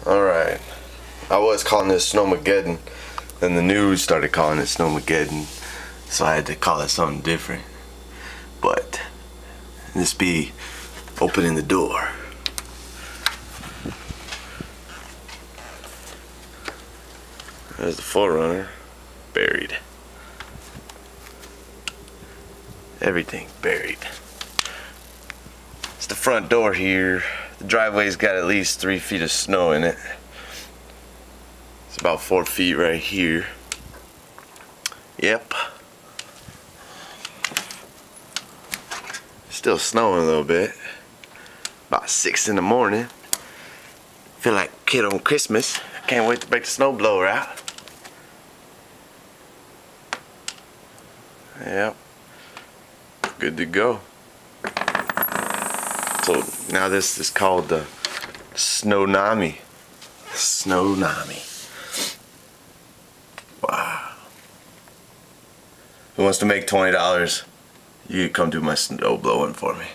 Alright, I was calling this Snowmageddon, then the news started calling it Snowmageddon, so I had to call it something different. But this be opening the door. There's the forerunner, buried. Everything buried. It's the front door here. The driveway's got at least 3 feet of snow in it. It's about 4 feet right here. Yep. Still snowing a little bit. About 6 in the morning. Feel like a kid on Christmas. Can't wait to break the snowblower out. Yep. Good to go. So now this is called the TSNOWNAMI. TSNOWNAMI. Wow. Who wants to make $20? You come do my snow blowing for me.